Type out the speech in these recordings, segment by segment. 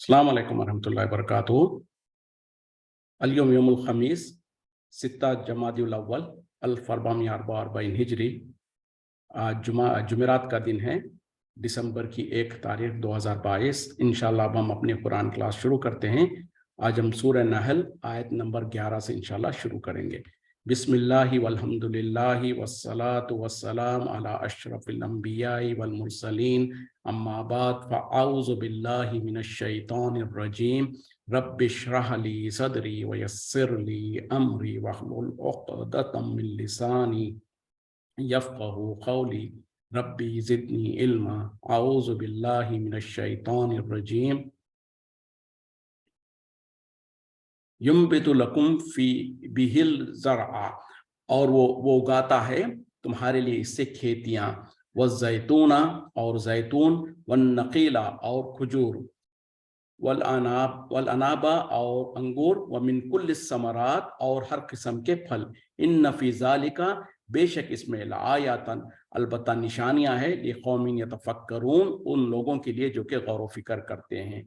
अस्सलामु अलैकुम वरहमतुल्लाहि वबरकातुहू। अल-यौम यौमुल खमीस 6 जमादिउल अव्वल 1444 हिजरी। आज जुमेरात का दिन है, दिसंबर की 1 तारीख 2022। इंशाल्लाह अब हम अपनी कुरान क्लास शुरू करते हैं। आज हम सूरह नहल आयत नंबर 11 से इंशाल्लाह शुरू करेंगे। बिस्मिल्लाहि वल्हम्दुलिल्लाहि वस्सलातु वस्सलाम अला अशरफिल अंबियाई वल मुरसलीन अम्मा बाद फ़अऊज़ु बिल्लाहि मिनश शैतानिर रजीम रब्बिश्रह ली सदरी वयस्सिर ली अमरी वहलुल उक़दतम मिन लिसानी यफ़क़हू क़ौली रब्बी ज़िदनी इल्मा अऊज़ु बिल्लाहि मिनश शैतानिर रजीम युम्बितु लकुम फी बिहिल ज़रअ, और वो उगाता है तुम्हारे लिए इससे खेतियाँ, वज़्ज़ैतूना और जैतून, वन्नक़ीला और खजूर, वल अनाबा और अंगूर, व मिन कुल्लि समरात और हर किस्म के फल। इन्न फ़ी ज़ालिका बेशक इसमें लआयातन अलबत्ता निशानियाँ हैं, लिक़ौमिन यतफ़क्करून उन लोगों के लिए जो कि गौर व फिक्र करते हैं।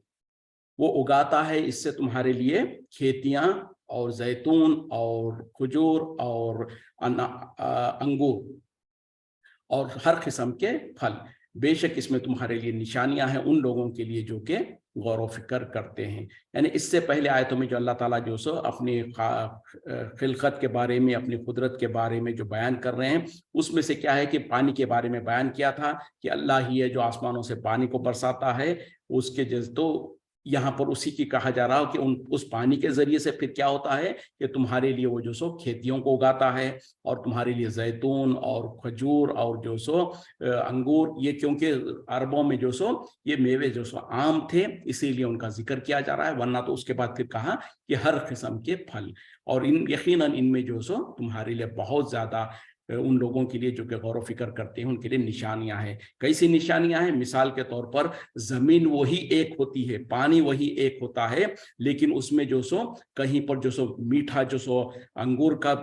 वो उगाता है इससे तुम्हारे लिए खेतियाँ और जैतून और खजूर और अंगूर और हर किस्म के फल। बेशक इसमें तुम्हारे लिए निशानियां हैं उन लोगों के लिए जो कि गौर व फिक्र करते हैं। यानी इससे पहले आयतों में जो अल्लाह ताला जो सो अपनी खिलकत के बारे में, अपनी कुदरत के बारे में जो बयान कर रहे हैं, उसमें से क्या है कि पानी के बारे में बयान किया था कि अल्लाह ही है जो आसमानों से पानी को बरसाता है। उसके जैसे तो यहाँ पर उसी की कहा जा रहा हो कि उस पानी के जरिए से फिर क्या होता है कि तुम्हारे लिए वो जो सो खेतियों को उगाता है, और तुम्हारे लिए जैतून और खजूर और जो सो अंगूर, ये क्योंकि अरबों में जो सो ये मेवे जो सो आम थे, इसीलिए उनका जिक्र किया जा रहा है। वरना तो उसके बाद फिर कहा कि हर किस्म के फल, और यकीनन इनमें जो सो तुम्हारे लिए बहुत ज्यादा उन लोगों के लिए जो कि गौर व फिक्र करते हैं उनके लिए निशानियां हैं। कैसी निशानियां हैं? मिसाल के तौर पर जमीन वही एक होती है, पानी वही एक होता है, लेकिन उसमें जो सो कहीं पर जो सो मीठा जो सो अंगूर का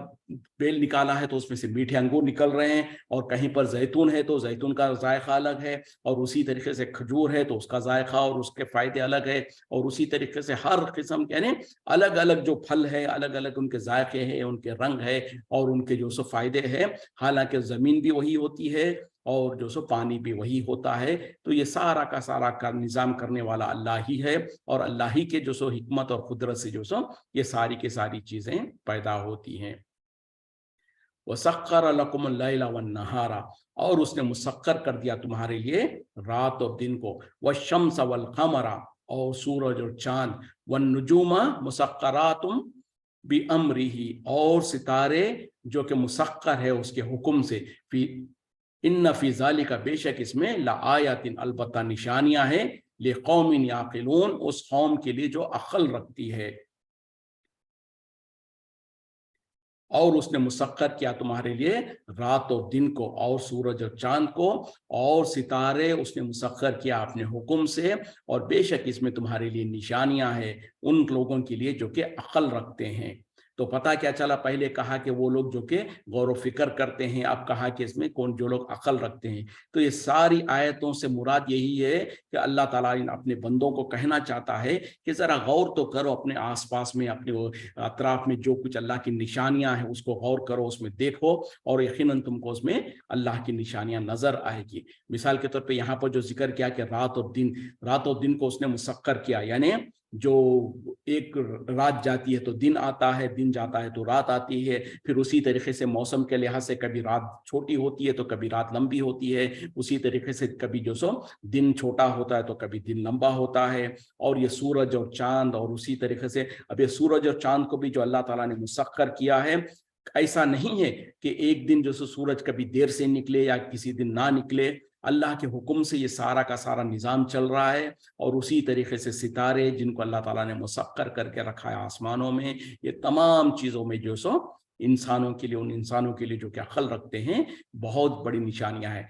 बेल निकाला है तो उसमें से मीठे अंगूर निकल रहे हैं, और कहीं पर जैतून है तो जैतून का जायका अलग है, और उसी तरीके से खजूर है तो उसका जायका और उसके फायदे अलग है, और उसी तरीके से हर किस्म के यानी अलग अलग जो फल है, अलग अलग उनके जायके हैं, उनके रंग है और उनके जो सो फायदे हैं। हालांकि जमीन भी वही होती है और जो सो पानी भी वही होता है। तो ये सारा का सारा का निजाम करने वाला अल्लाह ही है, और अल्लाह ही के जो सो हिकमत और कुदरत से जो सो ये सारी की सारी चीजें पैदा होती हैं। वसख्खर लकुमुल लैला वन्नहारा, और उसने मुसक्कर कर दिया तुम्हारे लिए रात और दिन को, वश्शम्स वल कमरा, और सूरज और चांद, वन्नुजुमा मुसक्करातुम बि अम्रिही, और सितारे जो कि मुसक्कर है उसके हुक्म से। फी इन्न फी ज़ालिका बेशक इसमें लआयातिन अलबत्ता निशानियां हैं, लिक़ौमिन याक़िलून उस कौम के लिए जो अक्ल रखती है। और उसने मुसक्कर किया तुम्हारे लिए रात और दिन को, और सूरज और चांद को, और सितारे उसने मुसक्कर किया अपने हुक्म से। और बेशक इसमें तुम्हारे लिए निशानियां हैं उन लोगों के लिए जो कि अक्ल रखते हैं। तो पता क्या चला? पहले कहा कि वो लोग जो कि गौर व फिक्र करते हैं, अब कहा कि इसमें कौन जो लोग अक्ल रखते हैं। तो ये सारी आयतों से मुराद यही है कि अल्लाह ताला इन अपने बंदों को कहना चाहता है कि जरा गौर तो करो अपने आसपास में, अपने अतराफ में जो कुछ अल्लाह की निशानियां हैं उसको गौर करो, उसमें देखो, और यकीनन तुमको उसमें अल्लाह की निशानियां नजर आएगी। मिसाल के तौर पे यहाँ पर जो जिक्र किया कि रात और दिन को उसने मुसक्कर किया, यानी जो एक रात जाती है तो दिन आता है, दिन जाता है तो रात आती है। फिर उसी तरीके से मौसम के लिहाज से कभी रात छोटी होती है तो कभी रात लंबी होती है, उसी तरीके से कभी जो सो दिन छोटा होता है तो कभी दिन लंबा होता है। और ये सूरज और चांद, और उसी तरीके से अब ये सूरज और चांद को भी जो अल्लाह ताला ने मुसक्कर किया है, ऐसा नहीं है कि एक दिन जो सूरज कभी देर से निकले या किसी दिन ना निकले, अल्लाह के हुक्म से ये सारा का सारा निज़ाम चल रहा है। और उसी तरीके से सितारे जिनको अल्लाह ताला ने मुसक्कर करके रखा है आसमानों में, ये तमाम चीज़ों में जो सो इंसानों के लिए, उन इंसानों के लिए जो कि अक्ल रखते हैं, बहुत बड़ी निशानियां हैं।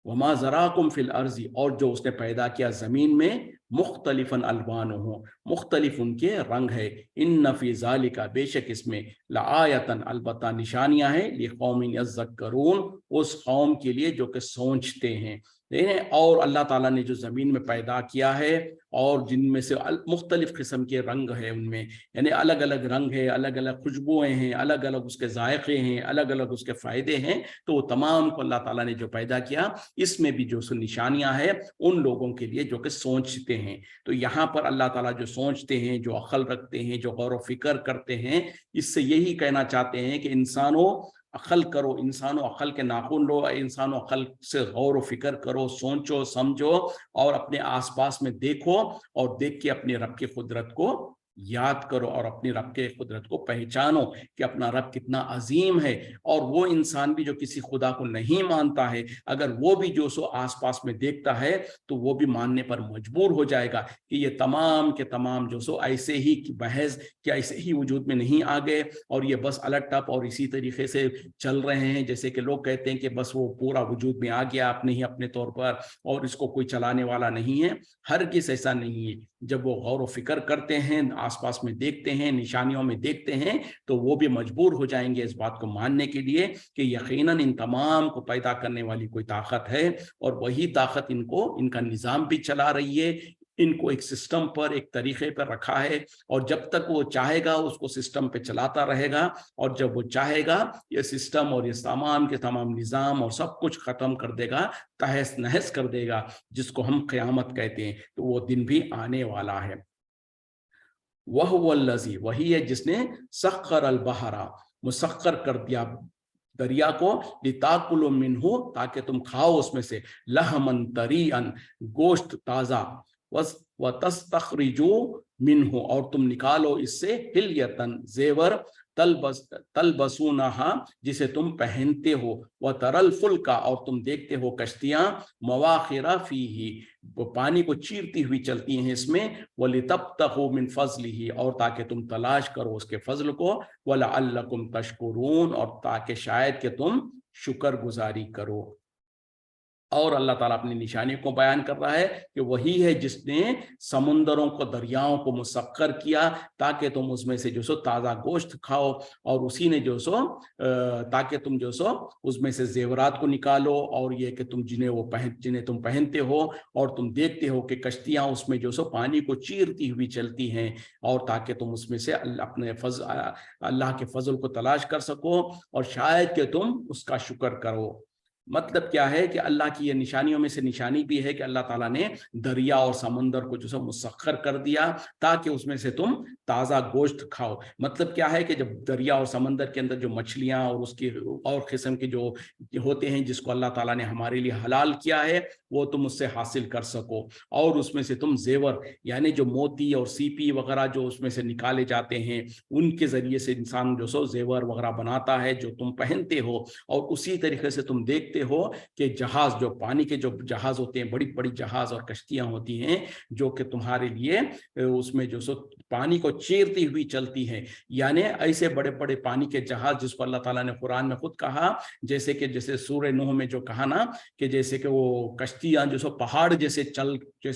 वमा ज़राकुम फिल अर्ज़ी, और जो उसने पैदा किया ज़मीन में, मुख्तलिफन अलवानुहु मुख्तलिफ उनके रंग है। इन्न फ़ी ज़ालिका बेशक इसमें लआयतन अलबत्ता निशानियां हैं, लिक़ौमिन यज़्ज़क्करून उस कौम के लिए जो कि सोचते हैं। اور اللہ ताला ने जो ज़मीन में पैदा किया है और जिनमें से मुख्तलिफ किस्म के रंग है, उनमें यानी अलग अलग रंग है, अलग अलग खुशबुएं हैं, अलग अलग उसके जायके हैं, अलग अलग उसके फ़ायदे हैं, तो वो तमाम को अल्लाह ताला ने जो पैदा किया, इसमें भी जो निशानियां हैं उन लोगों के लिए जो कि सोचते हैं। तो यहाँ पर अल्लाह ताला जो सोचते हैं, जो अक्ल रखते हैं, जो गौर व फिक्र करते हैं, इससे यही कहना चाहते हैं कि इंसानों अक्ल करो, इंसानों अक्ल के नाखून लो, इंसानों अक्ल से गौर व फिक्र करो, सोचो समझो और अपने आसपास में देखो और देख के अपने रब की कुदरत को याद करो और अपनी रब के कुदरत को पहचानो कि अपना रब कितना अजीम है। और वो इंसान भी जो किसी खुदा को नहीं मानता है, अगर वो भी जो सो आसपास में देखता है तो वो भी मानने पर मजबूर हो जाएगा कि ये तमाम के तमाम जो सो ऐसे ही बहस कि ऐसे ही वजूद में नहीं आ गए और ये बस अलट टप और इसी तरीके से चल रहे हैं, जैसे कि लोग कहते हैं कि बस वो पूरा वजूद में आ गया अपने ही अपने तौर पर और इसको कोई चलाने वाला नहीं है। हरगिज़ ऐसा नहीं है। जब वो गौर व फिक्र करते हैं, आसपास में देखते हैं, निशानियों में देखते हैं, तो वो भी मजबूर हो जाएंगे इस बात को मानने के लिए कि यकीनन इन तमाम को पैदा करने वाली कोई ताकत है और वही ताकत इनको इनका निज़ाम भी चला रही है, इनको एक सिस्टम पर, एक तरीके पर रखा है और जब तक वो चाहेगा उसको सिस्टम पे चलाता रहेगा और जब वो चाहेगा ये सिस्टम और ये तमाम के तमाम निज़ाम और सब कुछ ख़त्म कर देगा, तहस नहस कर देगा, जिसको हम क़यामत कहते हैं। तो वो दिन भी आने वाला है। वह वल्लज़ी, वही है जिसने सख्खर अल बहरा, मुसख्खर कर दिया दरिया को, लिताकुलु मिन्हु, ताकि तुम खाओ उसमें से, लहमन तरीअन, गोश्त ताज़ा, व तस्तखरिजू मिन्हु, और तुम निकालो इससे, हिल्यतन, जेवर, तलबसूनहा, जिसे तुम पहनते हो, व तरल फुल्का, और तुम देखते हो कश्तियां, मवाखिरा फीही, वो पानी को चीरती हुई चलती हैं इसमें, वलितब्तगू मिन फज़लिही, और ताकि तुम तलाश करो उसके फजल को, वलअल्लकुम तशकुरून, और ताकि शायद कि तुम शुक्र गुजारी करो। और अल्लाह ताला अपनी निशानियों को बयान कर रहा है कि वही है जिसने समुंदरों को, दरियाओं को मुसक्कर किया ताकि तुम उसमें से जो सो ताज़ा गोश्त खाओ, और उसी ने जो सो ताकि तुम जो सो उसमें से जेवरात को निकालो, और ये कि तुम जिन्हें तुम पहनते हो, और तुम देखते हो कि कश्तियाँ उसमें जो सो पानी को चीरती हुई चलती हैं, और ताकि तुम उसमें से अपने अल्लाह के फजल को तलाश कर सको और शायद कि तुम उसका शुक्र करो। मतलब क्या है कि अल्लाह की ये निशानियों में से निशानी भी है कि अल्लाह ताला ने दरिया और समंदर को जो है मुसख्खर कर दिया ताकि उसमें से तुम ताज़ा गोश्त खाओ। मतलब क्या है कि जब दरिया और समंदर के अंदर जो मछलियाँ और उसकी और किस्म के जो होते हैं जिसको अल्लाह ताला ने हमारे लिए हलाल किया है, वो तुम उससे हासिल कर सको, और उसमें से तुम जेवर यानी जो मोती और सीपी वगैरह जो उसमें से निकाले जाते हैं, उनके ज़रिए से इंसान जो सो जेवर वगैरह बनाता है जो तुम पहनते हो। और उसी तरीके से तुम देखते हो कि जहाज, जो पानी के जो जहाज होते हैं, बड़ी बड़ी जहाज और कश्तियां होती हैं जो कि तुम्हारे लिए उसमें जो सो पानी को चीरती हुई चलती हैं, यानी ऐसे बड़े बड़े पानी के जहाज जिसको अल्लाह ताला ने कुरान में खुद कहा, जैसे सूरह नूह में जो कहा ना कि जैसे कि वो कश्तियां जो सो पहाड़ जैसे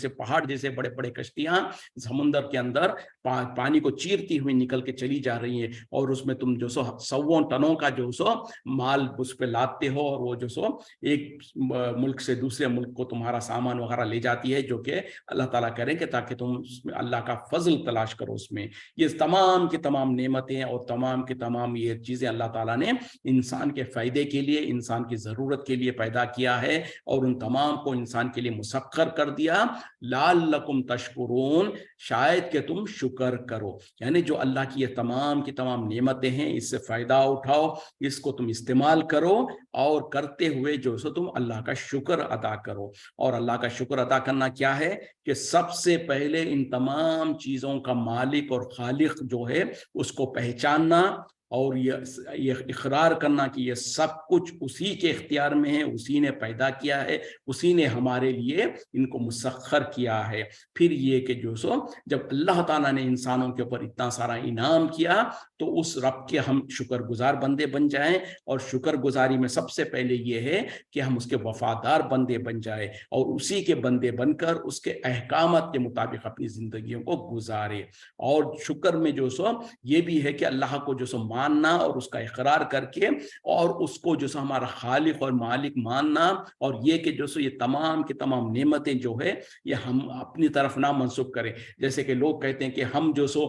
पहाड़ जैसे बड़े बड़े कश्तियां समुद्र के अंदर पानी को चीरती हुई निकल के चली जा रही हैं, और उसमें तुम जो सो 100 टनों का जो सो माल उस पे लाते हो, और वो जो सो एक मुल्क से दूसरे मुल्क को तुम्हारा सामान वगैरह ले जाती है, जो कि अल्लाह ताला करें कि ताकि तुम उसमें अल्लाह का फजल तलाश करो उसमें। ये तमाम की तमाम नेमतें और तमाम की तमाम ये चीज़ें अल्लाह ताला ने इंसान के फ़ायदे के लिए, इंसान की ज़रूरत के लिए पैदा किया है, और उन तमाम को इंसान के लिए मुसख्खर कर दिया, लअल्लकुम तशकुरून, शायद कि तुम शुक्र करो। यानी जो अल्लाह की ये तमाम की तमाम नेमतें हैं, इससे फ़ायदा उठाओ, इसको तुम इस्तेमाल करो, और करते हुए जो सो तुम अल्लाह का शुक्र अदा करो। और अल्लाह का शुक्र अदा करना क्या है कि सबसे पहले इन तमाम चीज़ों का मालिक और खालिक जो है उसको पहचानना, और ये इकरार करना कि ये सब कुछ उसी के इख्तियार में है, उसी ने पैदा किया है, उसी ने हमारे लिए इनको मुसख्खर किया है। फिर ये कि जो सो जब अल्लाह ताला ने इंसानों के ऊपर इतना सारा इनाम किया, तो उस रब के हम शुक्रगुजार बंदे बन जाएं, और शुक्रगुजारी में सबसे पहले ये है कि हम उसके वफादार बंदे बन जाएं, और उसी के बंदे बनकर उसके अहकामात के मुताबिक अपनी ज़िंदगियों को गुजारे। और शुक्र में जो सो ये भी है कि अल्लाह को जो सो ماننا اور اس کا اقرار کر کے اور اس کو جو سو ہمارا خالق اور مالک ماننا، اور یہ کہ جو سو یہ تمام کی تمام نعمتیں جو ہے یہ ہم اپنی طرف نہ منسوب کریں. جیسے کہ لوگ کہتے ہیں کہ ہم جو سو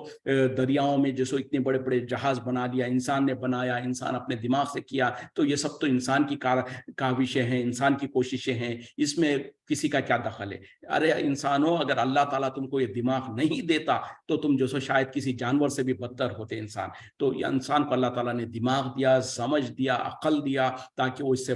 دریاؤں میں جو سو اتنے بڑے بڑے جہاز بنا لیا، انسان نے بنایا، انسان اپنے دماغ سے کیا، تو یہ سب تو انسان کی کاوشیں ہیں، انسان کی کوششیں ہیں، اس میں کسی کا کیا دخل ہے؟ ارے انسانوں، اگر اللہ تعالیٰ تم کو یہ دماغ نہیں دیتا تو تم جو سو شاید کسی جانور سے بھی بدتر ہوتے انسان. تو یہ انسان کو اللہ تعالیٰ نے دماغ دیا، سمجھ دیا، عقل دیا، تاکہ وہ اس سے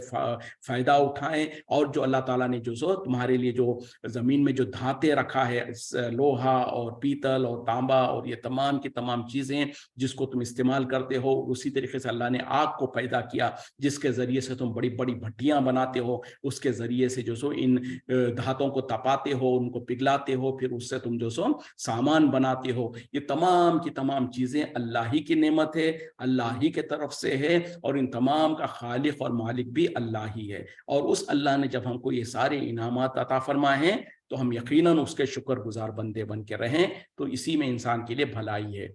فائدہ اٹھائیں. اور جو اللہ تعالیٰ نے جو سو تمہارے لیے جو زمین میں جو دھاتیں رکھا ہے، لوہا اور پیتل اور تانبا اور یہ تمام کی تمام چیزیں جس کو تم استعمال کرتے ہو، اسی طریقے سے اللہ نے آگ کو پیدا کیا جس کے ذریعے سے تم بڑی بڑی بھٹیاں بناتے ہو، اس کے ذریعے سے جو سو ان دھاتوں کو تپاتے ہو، ان کو پگھلاتے ہو، پھر اس سے تم جو سو سامان بناتے ہو. یہ تمام کی تمام چیزیں اللہ ہی کی نعمت ہے، اللہ ہی کے طرف سے ہے، اور ان تمام کا خالق اور مالک بھی اللہ ہی ہے. اور اس اللہ نے جب ہم کو یہ سارے انعامات عطا فرمائے ہیں تو ہم یقیناً اس کے شکر گزار بندے بن کے رہیں. تو اسی میں انسان کے لیے بھلائی ہے.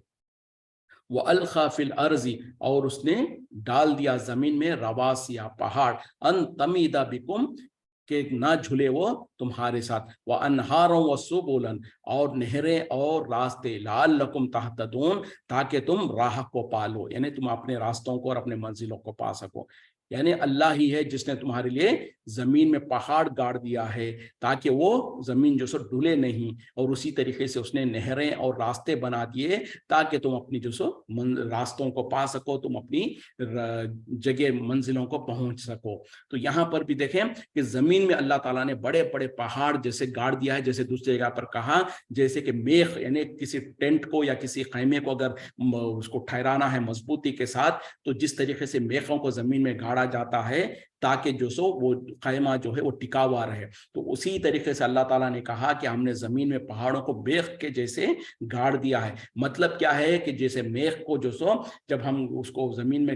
وَأَلْقَى فِي الْأَرْضِ، اور اس نے ڈال دیا زمین میں، رواسیا پہاڑ، ان تمیدا بکم، کہ نہ جھلے وہ تمہارے ساتھ، وَأَنْهَارًا وَسُبُلًا، اور نہریں اور راستے، لعلکم تہتدون، تاکہ تم راہ کو پالو، یعنی تم اپنے راستوں کو اور اپنے منزلوں کو پا سکو. یعنی اللہ ہی ہے جس نے تمہارے لیے زمین میں پہاڑ گاڑ دیا ہے تاکہ وہ زمین جو سو ڈولے نہیں، اور اسی طریقے سے اس نے نہریں اور راستے بنا دیے تاکہ تم اپنی جو سو راستوں کو پا سکو، تم اپنی جگہ منزلوں کو پہنچ سکو. تو یہاں پر بھی دیکھیں کہ زمین میں اللہ تعالیٰ نے بڑے بڑے پہاڑ جیسے گاڑ دیا ہے، جیسے دوسری جگہ پر کہا جیسے کہ میخ، یعنی کسی ٹینٹ کو یا کسی خیمے کو اگر اس کو ٹھہرانا ہے مضبوطی کے ساتھ، تو جس طریقے سے میخوں کو زمین میں گاڑا جاتا ہے تاکہ جو سو وہ خیمہ جو ہے وہ ٹکا ہوا رہے، تو اسی طریقے سے اللہ تعالیٰ نے کہا کہ ہم نے زمین میں پہاڑوں کو میخ کے جیسے گاڑ دیا ہے. مطلب کیا ہے کہ جیسے میخ کو جو سو جب ہم اس کو زمین میں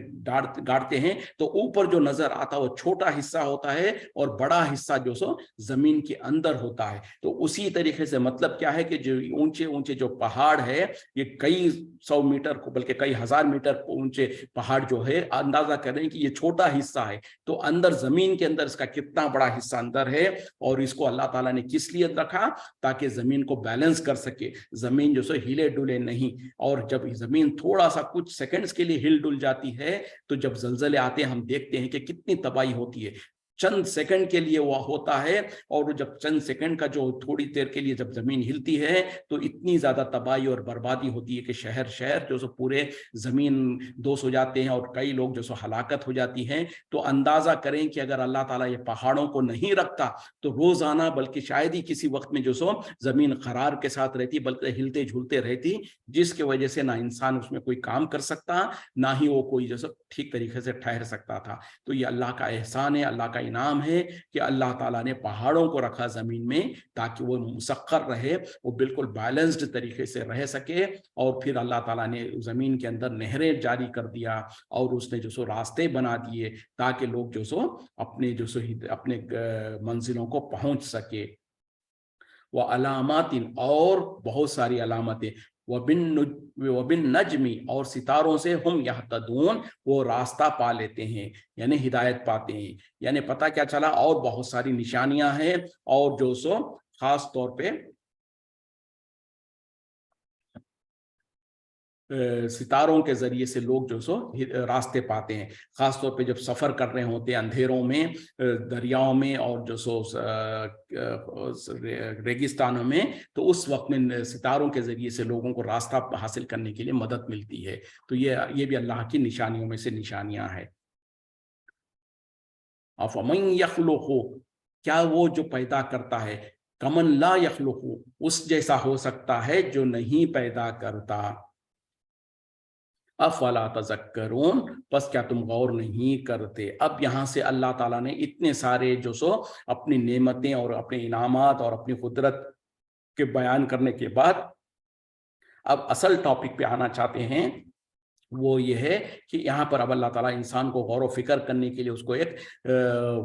گاڑتے ہیں تو اوپر جو نظر آتا ہے وہ چھوٹا حصہ ہوتا ہے اور بڑا حصہ جو سو زمین کے اندر ہوتا ہے. تو اسی طریقے سے مطلب کیا ہے کہ جو اونچے اونچے جو پہاڑ ہے، یہ کئی 100 میٹر کو بلکہ کئی ہزار میٹر اونچے پہاڑ جو ہے، اندازہ کریں کہ یہ چھوٹا حصہ ہے، تو اندر زمین کے اندر اس کا کتنا بڑا حصہ اندر ہے. اور اس کو اللہ تعالیٰ نے کس لیے رکھا؟ تاکہ زمین کو بیلنس کر سکے، زمین جو سو ہلے ڈلے نہیں. اور جب زمین تھوڑا سا کچھ سیکنڈز کے لیے ہل ڈل جاتی ہے تو جب زلزلے آتے ہیں ہم دیکھتے ہیں کہ کتنی تباہی ہوتی ہے. چند سیکنڈ کے لیے وہ ہوتا ہے، اور جب چند سیکنڈ کا جو تھوڑی دیر کے لیے جب زمین ہلتی ہے تو اتنی زیادہ تباہی اور بربادی ہوتی ہے کہ شہر جو سو پورے زمین دوش ہو جاتے ہیں اور کئی لوگ جو سو ہلاکت ہو جاتی ہیں. تو اندازہ کریں کہ اگر اللہ تعالیٰ یہ پہاڑوں کو نہیں رکھتا تو روزانہ بلکہ شاید ہی کسی وقت میں جو سو زمین قرار کے ساتھ رہتی بلکہ ہلتے جھولتے رہتی، جس کی وجہ سے نہ انسان اس میں کوئی کام کر سکتا، نہ ہی وہ کوئی جو سو ٹھیک طریقے سے ٹھہر سکتا تھا. تو یہ اللہ کا احسان ہے، اللہ کا انعام ہے کہ اللہ تعالیٰ نے پہاڑوں کو رکھا زمین میں تاکہ وہ مسخر رہے، وہ بالکل بیلنسڈ طریقے سے رہ سکے. اور پھر اللہ تعالیٰ نے زمین کے اندر نہریں جاری کر دیا اور اس نے جو سو راستے بنا دیے تاکہ لوگ جو سو اپنے منزلوں کو پہنچ سکے. وہ علامات، اور بہت ساری علامتیں، وبالنجم، اور ستاروں سے ہم یہتدون، وہ راستہ پا لیتے ہیں، یعنی ہدایت پاتے ہیں. یعنی پتہ کیا چلا، اور بہت ساری نشانیاں ہیں، اور جو سو خاص طور پہ ستاروں کے ذریعے سے لوگ جو سو راستے پاتے ہیں. خاص طور پہ جب سفر کر رہے ہوتے ہیں اندھیروں میں، دریاؤں میں اور جو سو ریگستانوں میں، تو اس وقت میں ستاروں کے ذریعے سے لوگوں کو راستہ حاصل کرنے کے لیے مدد ملتی ہے. تو یہ بھی اللہ کی نشانیوں میں سے نشانیاں ہیں. افمن یخلق، کیا وہ جو پیدا کرتا ہے، کمن لا یخلق، اس جیسا ہو سکتا ہے جو نہیں پیدا کرتا. افلا تذکرون، پس کیا تم غور نہیں کرتے؟ اب یہاں سے اللہ تعالیٰ نے اتنے سارے جو سو اپنی نعمتیں اور اپنے انعامات اور اپنی قدرت کے بیان کرنے کے بعد اب اصل ٹاپک پہ آنا چاہتے ہیں वो ये है कि यहाँ पर अब अल्लाह ताला इंसान को गौर व फिक्र करने के लिए उसको एक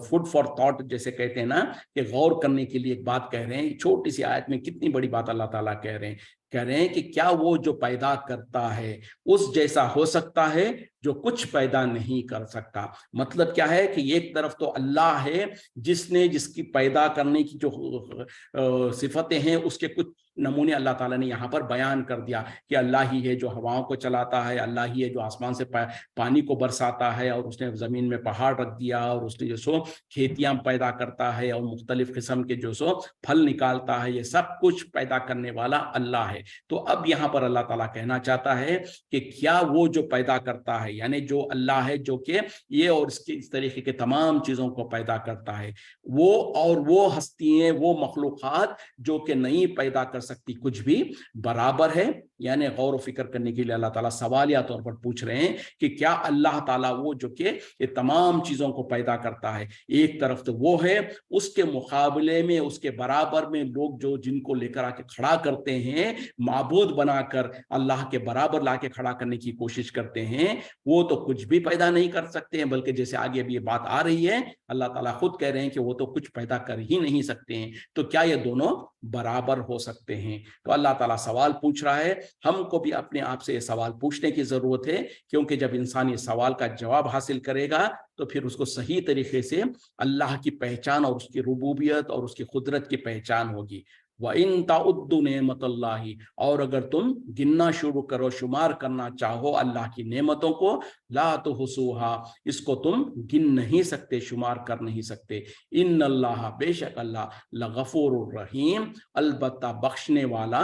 फूड फॉर थॉट जैसे कहते हैं ना, कि गौर करने के लिए एक बात कह रहे हैं। छोटी सी आयत में कितनी बड़ी बात अल्लाह ताला कह रहे हैं कि क्या वो जो पैदा करता है उस जैसा हो सकता है जो कुछ पैदा नहीं कर सकता। मतलब क्या है कि एक तरफ तो अल्लाह है जिसकी पैदा करने की जो सिफतें हैं उसके कुछ नमूने अल्लाह ताला ने यहाँ पर बयान कर दिया कि अल्लाह ही है जो हवाओं को चलाता है, अल्लाह ही है जो आसमान से पानी को बरसाता है, और उसने जमीन में पहाड़ रख दिया, और उसने जो सो खेतियां पैदा करता है और मुख्तलिफ किस्म के जो सो फल निकालता है। ये सब कुछ पैदा करने वाला अल्लाह है। तो अब यहाँ पर अल्लाह ताला कहना चाहता है कि क्या वो जो पैदा करता है, यानी जो अल्लाह है जो कि ये और इसके इस तरीके के तमाम चीजों को पैदा करता है, वो और वो हस्तियां, वो मखलूकात जो कि नहीं पैदा कर सकती कुछ भी, बराबर है। यानी गौर फिक्र करने के लिए अल्लाह ताला सवालिया तौर पर पूछ रहे हैं कि क्या अल्लाह ताला वो जो कि ये तमाम चीजों को पैदा करता है, एक तरफ तो वो है, उसके मुकाबले में उसके बराबर में लोग जो जिनको लेकर आके खड़ा करते हैं, माबूद बनाकर अल्लाह के बराबर लाके खड़ा करने की कोशिश करते हैं, वो तो कुछ भी पैदा नहीं कर सकते हैं। बल्कि जैसे आगे अभी ये बात आ रही है, अल्लाह ताला खुद कह रहे हैं कि वो तो कुछ पैदा कर ही नहीं सकते हैं। तो क्या ये दोनों बराबर हो सकते हैं? तो अल्लाह ताला सवाल पूछ रहा है। हमको भी अपने आप से ये सवाल पूछने की जरूरत है, क्योंकि जब इंसान ये सवाल का जवाब हासिल करेगा तो फिर उसको सही तरीके से अल्लाह की पहचान और उसकी रुबूबियत और उसकी कुदरत की पहचान होगी। व इन ताउद्दु नेमतुल्लाही, और अगर तुम गिनना शुरू करो, शुमार करना चाहो अल्लाह की नेमतों को, ला तुहसूहा, इसको तुम गिन नहीं सकते, शुमार कर नहीं सकते। इन्नल्लाह, बेशक अल्लाह, लगफूरुर रहीम, अलबत्ता बख्शने वाला,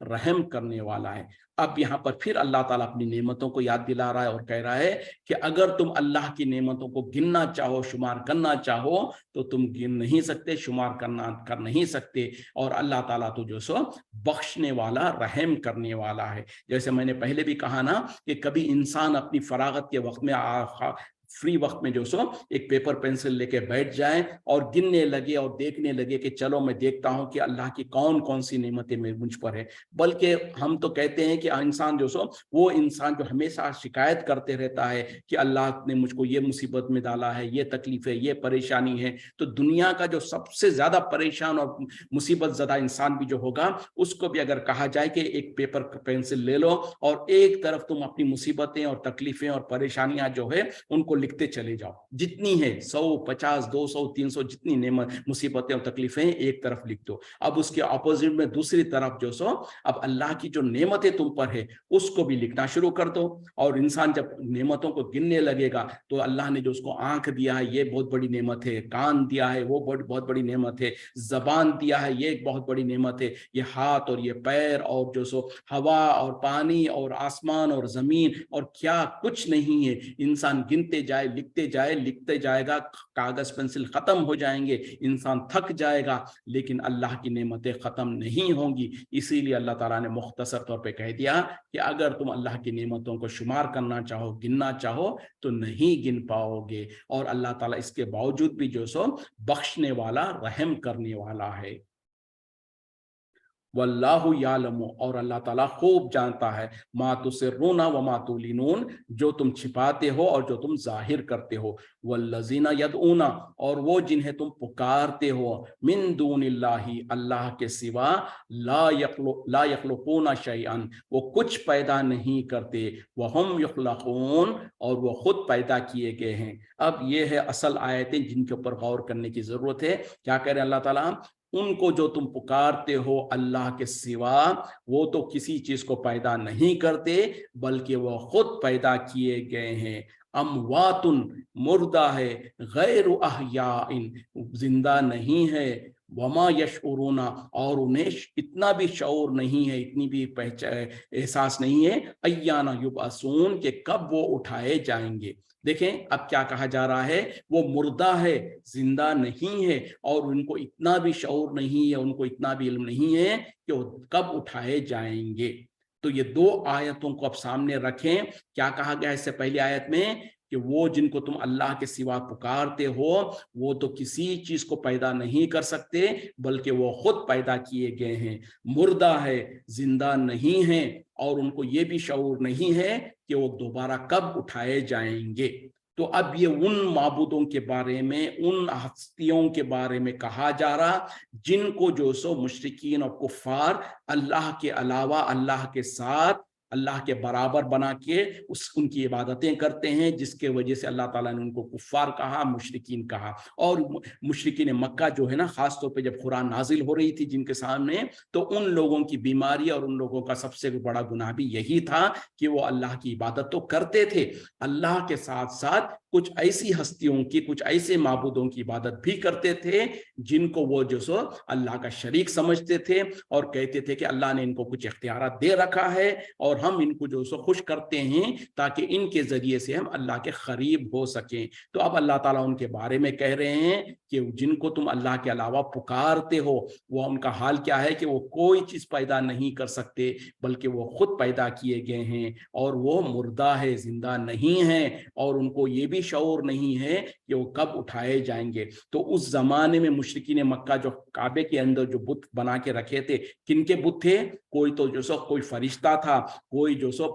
रहम करने वाला है। अब यहाँ पर फिर अल्लाह ताला अपनी नेमतों को याद दिला रहा है और कह रहा है कि अगर तुम अल्लाह की नेमतों को गिनना चाहो, शुमार करना चाहो, तो तुम गिन नहीं सकते, शुमार कर नहीं सकते। और अल्लाह ताला तो जो सो बख्शने वाला, रहम करने वाला है। जैसे मैंने पहले भी कहा ना कि कभी इंसान अपनी फरागत के वक्त में फ्री वक्त में जो सो एक पेपर पेंसिल लेके बैठ जाए और गिनने लगे और देखने लगे कि चलो मैं देखता हूं कि अल्लाह की कौन कौन सी नेमतें मुझ पर है। बल्कि हम तो कहते हैं कि इंसान जो सो वो इंसान जो हमेशा शिकायत करते रहता है कि अल्लाह ने मुझको ये मुसीबत में डाला है, ये तकलीफ है, ये परेशानी है। तो दुनिया का जो सबसे ज्यादा परेशान और मुसीबत ज़्यादा इंसान भी जो होगा, उसको भी अगर कहा जाए कि एक पेपर पेंसिल ले लो और एक तरफ तुम अपनी मुसीबतें और तकलीफें और परेशानियां जो है उनको लिखते चले जाओ, जितनी है 100, 50, 200, 300 जितनी मुसीबतें और तकलीफें एक तरफ लिख दो। अब उसके ऑपोजिट में दूसरी तरफ जो सो अब अल्लाह की जो नेमतें तुम पर है उसको भी लिखना शुरू कर दो। और इंसान जब नेमतों को गिनने लगेगा तो अल्लाह ने जो उसको आंख दिया है ये बहुत बड़ी नेमत है, कान दिया है वो बहुत बड़ी नेमत है, जबान दिया है ये एक बहुत बड़ी नेमत है, ये हाथ और ये पैर और जो सो हवा और पानी और आसमान और जमीन और क्या कुछ नहीं है। इंसान गिनते जाए, लिखते जाए, लिखते जाएगा, कागज पेंसिल खत्म हो जाएंगे, इंसान थक जाएगा, लेकिन अल्लाह की नेमतें खत्म नहीं होंगी। इसीलिए अल्लाह ताला ने मुख्तसर तौर पे कह दिया कि अगर तुम अल्लाह की नेमतों को शुमार करना चाहो, गिनना चाहो, तो नहीं गिन पाओगे। और अल्लाह ताला इसके बावजूद भी जो सो बख्शने वाला, रहम करने वाला है। वल्लाहु यालमु, और अल्लाह ताला खूब जानता है, मा तुसिर्रूना व मा तुलिनून, जो तुम छिपाते हो और जो तुम जाहिर करते हो। वल्लज़ीना यदऊना, और वो जिन्हें तुम पुकारते हो, मिन दूनिल्लाही, अल्लाह के सिवा, ला यख्लुकूना शैअन, वो कुछ पैदा नहीं करते, वहुम यख्लकून, और वो खुद पैदा किए गए हैं। अब ये है असल आयतें जिनके ऊपर गौर करने की जरूरत है। क्या कह रहे हैं अल्लाह ताला? उनको जो तुम पुकारते हो अल्लाह के सिवा, वो तो किसी चीज को पैदा नहीं करते, बल्कि वो खुद पैदा किए गए हैं। अमवातुन, मुर्दा है, गैर अहयाइन, जिंदा नहीं है, वमा यशउरूना, और उन्हें इतना भी शऊर नहीं है, इतनी भी एहसास नहीं है, अय्याना युबअसून, के कब वो उठाए जाएंगे। देखें अब क्या कहा जा रहा है, वो मुर्दा है, जिंदा नहीं है, और उनको इतना भी शऊर नहीं है, उनको इतना भी इल्म नहीं है कि वो कब उठाए जाएंगे। तो ये दो आयतों को अब सामने रखें। क्या कहा गया इससे पहली आयत में کہ वो जिनको तुम अल्लाह के सिवा पुकारते हो वो तो किसी चीज को पैदा नहीं कर सकते बल्कि वो खुद पैदा किए गए हैं, मुर्दा है, जिंदा नहीं है, और उनको ये भी शऊर नहीं है कि वो दोबारा कब उठाए जाएंगे। तो अब ये उन माबूदों के बारे में, उन हस्तियों के बारे में कहा जा रहा जिनको जो सो मुशरिकीन और कुफार अल्लाह के अलावा, अल्लाह के साथ, अल्लाह के बराबर बना के उनकी इबादतें करते हैं, जिसके वजह से अल्लाह ताला ने उनको कुफार कहा, मुशरिकीन कहा। और मुशरिकीन मक्का जो है ना, खास तौर पे जब कुरान नाजिल हो रही थी जिनके सामने, तो उन लोगों की बीमारी और उन लोगों का सबसे बड़ा गुनाह भी यही था कि वो अल्लाह की इबादत तो करते थे, अल्लाह के साथ साथ कुछ ऐसी हस्तियों की, कुछ ऐसे माबूदों की इबादत भी करते थे जिनको वो जो सो अल्लाह का शरीक समझते थे और कहते थे कि अल्लाह ने इनको कुछ इख्तियारात दे रखा है और हम इनको जो सो खुश करते हैं ताकि इनके जरिए से हम अल्लाह के करीब हो सकें। तो अब अल्लाह ताला उनके बारे में कह रहे हैं कि जिनको तुम अल्लाह के अलावा पुकारते हो वो उनका हाल क्या है कि वो कोई चीज पैदा नहीं कर सकते बल्कि वो खुद पैदा किए गए हैं, और वो मुर्दा है, जिंदा नहीं है, और उनको ये भी शऊर नहीं है कि वो कब उठाए जाएंगे। तो उस जमाने में मुशरिकीन मक्का जो काबे के अंदर जो बुत बना के रखे थे, किनके बुत थे? कोई तो जो सो कोई फरिश्ता था, कोई जो सो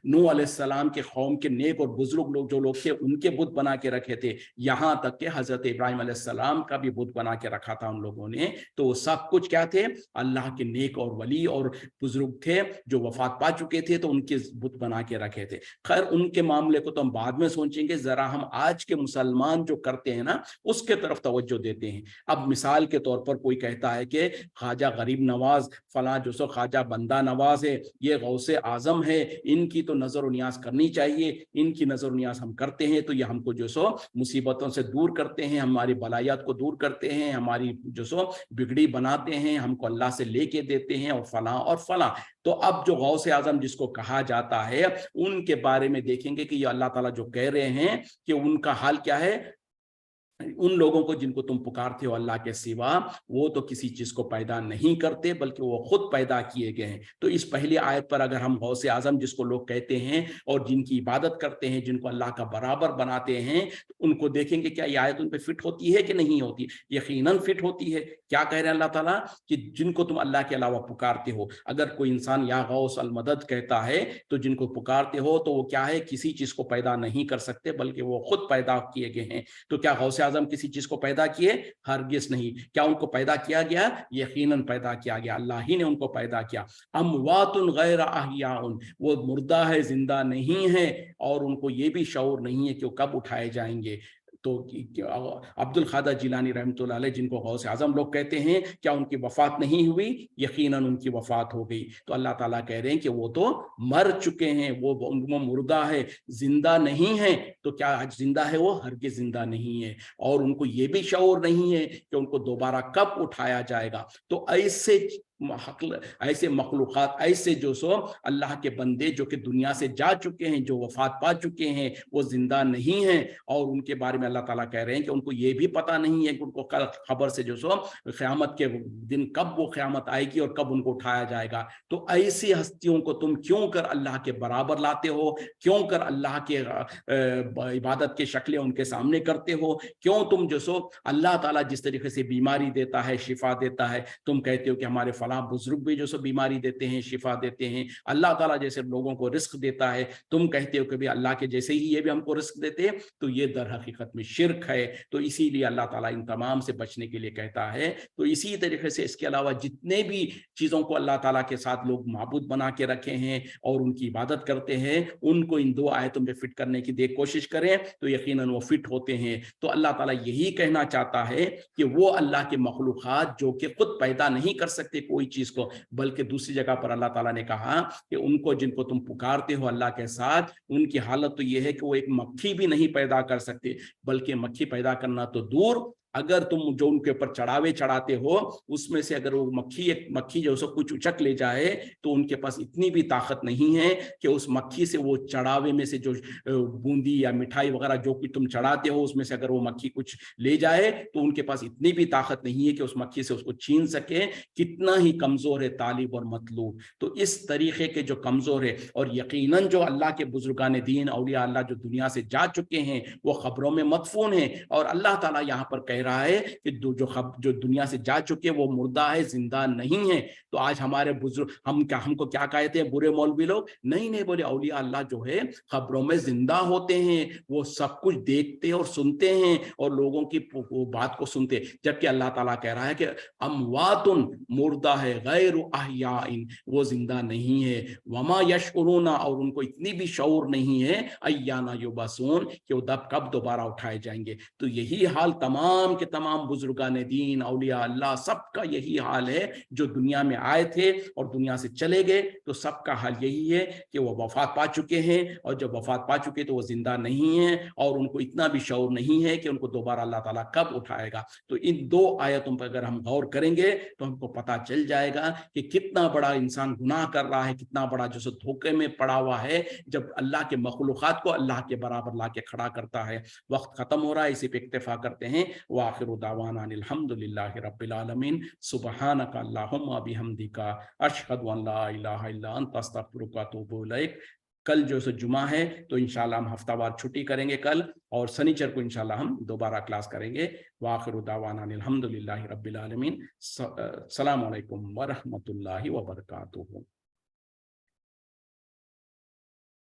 नूह अलैहिस्सलाम के कौम के नेक और बुजुर्ग लोग जो लोग थे उनके बुत बना के रखे थे, यहाँ तक के हजरत इब्राहिम अलैहिस्सलाम का भी बुत बना के रखा था उन लोगों ने। तो वो सब कुछ क्या थे? अल्लाह के नेक और वली और बुजुर्ग थे जो वफात पा चुके थे, तो उनके बुत बना के रखे थे। खैर उनके मामले को तो हम बाद में सोचेंगे, जरा हम आज के मुसलमान जो करते हैं ना उसके तरफ तवज्जो देते हैं। अब मिसाल के तौर पर कोई कहता है कि ख्वाजा गरीब नवाज फला जो सो ख्वाजा बंदा नवाज है, ये गौसे आजम है, इनकी तो नजर नियाज करनी चाहिए, इनकी नजर नियाज हम करते हैं तो ये हमको जो सो मुसीबतों से दूर करते हैं, हमारी बलायात को दूर करते हैं, हमारी जो सो बिगड़ी बनाते हैं, हमको अल्लाह से लेके देते हैं और फला और फला। तो अब जो गौसे आजम जिसको कहा जाता है उनके बारे में देखेंगे कि ये अल्लाह ताला जो कह रहे हैं कि उनका हाल क्या है, उन लोगों को जिनको तुम पुकारते हो अल्लाह के सिवा वो तो किसी चीज को पैदा नहीं करते बल्कि वो खुद पैदा किए गए हैं। तो इस पहली आयत पर अगर हम गौसे आजम जिसको लोग कहते हैं और जिनकी इबादत करते हैं, जिनको अल्लाह का बराबर बनाते हैं, तो उनको देखेंगे क्या ये आयत उन पे फिट होती है कि नहीं होती? यकीनन फिट होती है। क्या कह रहे हैं अल्लाह ताला कि जिनको तुम अल्लाह के अलावा पुकारते हो। अगर कोई इंसान या गौस अल मदद कहता है तो जिनको पुकारते हो तो वो क्या है? किसी चीज को पैदा नहीं कर सकते बल्कि वो खुद पैदा किए गए हैं। तो क्या गौसे आजम किसी चीज को पैदा किए? हरगिज नहीं। क्या उनको पैदा किया गया? यकीनन पैदा किया गया, अल्लाह ही ने उनको पैदा किया। अमवातुन गैर अहयाउन, वो मुर्दा है, जिंदा नहीं है, और उनको ये भी शऊर नहीं है कि वो कब उठाए जाएंगे। तो अब्दुल खादर जिलानी रहमतुल्लाह अलैह जिनको गौसे आजम लोग कहते हैं, क्या उनकी वफात नहीं हुई? यकीनन उनकी वफात हो गई। तो अल्लाह ताला कह रहे हैं कि वो तो मर चुके हैं, वो मुर्दा है, जिंदा नहीं है। तो क्या आज जिंदा है? वो हरगिज़ जिंदा नहीं है, और उनको ये भी शऊर नहीं है कि उनको दोबारा कब उठाया जाएगा। तो ऐसे मखलूक़ात, ऐसे जो सो अल्लाह के बंदे जो कि दुनिया से जा चुके हैं, जो वफात पा चुके हैं, वो जिंदा नहीं हैं, और उनके बारे में अल्लाह ताला कह रहे हैं कि उनको ये भी पता नहीं है कि उनको कल खबर से जो सो क़यामत के दिन कब वो क़यामत आएगी और कब उनको उठाया जाएगा। तो ऐसी हस्तियों को तुम क्यों कर अल्लाह के बराबर लाते हो? क्यों कर अल्लाह के इबादत के शक्लें उनके सामने करते हो? क्यों तुम जो सो अल्लाह ताला जिस तरीके से बीमारी देता है, शिफा देता है, तुम कहते हो कि हमारे फलां बुजुर्ग भी जो सो बीमारी देते हैं, शिफा देते हैं। अल्लाह ताला जैसे लोगों को रिस्क देता है, तुम कहते हो कि भी अल्लाह के जैसे ही ये भी हमको रिस्क देते हैं। तो ये दर हकीकत में शिर्क है। तो इसीलिए अल्लाह ताला इन तमाम से बचने के लिए कहता है। तो इसी तरीके से इसके अलावा जितने भी चीज़ों को अल्लाह ताला के साथ लोग माबूद बना के रखे हैं और उनकी इबादत करते हैं, उनको इन दो आयतों में फिट करने की कोशिश करें तो यकीनन वो फिट होते हैं। तो अल्लाह ताला यही कहना चाहता है कि वो अल्लाह के मखलूक़ात जो कि खुद पैदा नहीं कर सकते कोई चीज को, बल्कि दूसरी जगह पर अल्लाह ताला ने कहा कि उनको जिनको तुम पुकारते हो अल्लाह के साथ, उनकी हालत तो ये है कि वो एक मक्खी भी नहीं पैदा कर सकते, बल्कि मक्खी पैदा करना तो दूर, अगर तुम जो उनके ऊपर चढ़ावे चढ़ाते हो उसमें से अगर वो मक्खी जो सब कुछ उचक ले जाए तो उनके पास इतनी भी ताकत नहीं है कि उस मक्खी से वो चढ़ावे में से जो बूंदी या मिठाई वगैरह जो कुछ तुम चढ़ाते हो उसमें से अगर वो मक्खी कुछ ले जाए तो उनके पास इतनी भी ताकत नहीं है कि उस मक्खी से उसको छीन सके। कितना ही कमजोर है तालिब और मतलूब। तो इस तरीके के जो कमजोर है, और यकीनन जो अल्लाह के बुजुर्गान दीन औलिया अल्लाह जो दुनिया से जा चुके हैं वो खबरों में मदफून है, और अल्लाह ताला यहाँ पर कह रहा है कि जो दुनिया से जा चुके वो मुर्दा है, जिंदा नहीं है। तो आज हमारे बुजुर्ग हमको क्या कहते हैं बुरे मौलवी लोग, नहीं नहीं बोले औलिया अल्लाह जो है खबरों में जिंदा होते हैं, वो सब कुछ देखते हैं और सुनते हैं और लोगों की वो बात को सुनते हैं। जबकि अल्लाह ताला कह रहा है कि अमवातुन, मुर्दा है, गैर अहयाइन, वो जिंदा नहीं है। वमा यशउरूना, और उनको इतनी भी शऊर नहीं है, अय्याना युबसून, कि वो कब दोबारा उठाए जाएंगे। तो यही हाल तमाम के तमाम बुजुर्गान दीन औलिया अल्लाह सबका यही हाल है, जो दुनिया में आए थे और दुनिया से चले गए, तो सबका हाल यही है कि वो वफात पा चुके हैं, और जब वफात पा चुके तो वो जिंदा नहीं है और उनको इतना भी शऊर नहीं है कि उनको दोबारा अल्लाह ताला कब उठाएगा। तो इन दो आयतों पर अगर हम गौर करेंगे तो हमको पता चल जाएगा कि कितना बड़ा इंसान गुनाह कर रहा है, कितना बड़ा जो सो धोखे में पड़ा हुआ है, जब अल्लाह के मखलूकात को अल्लाह के बराबर ला के खड़ा करता है। वक्त खत्म हो रहा है, इसी पे इक्तिफा करते हैं। व आखिरु दावाना अनिल हम्दुलिल्लाहि रब्बिल आलमीन, सुब्हानका अल्लाहुम्मा बिहम्दिका, अशहदु अन ला इलाहा इल्ला अंता, अस्तगफिरुका व अतूबु इलैक। कल जो सो जुमा है तो इंशाल्लाह हम हफ्तावार छुट्टी करेंगे कल, और शनिचर को इंशाल्लाह हम दोबारा क्लास करेंगे। वाखिरु दावाना अनिल हम्दुलिल्लाहि रब्बिल आलमीन। अस्सलामु अलैकुम व रहमतुल्लाहि व बरकातुहू।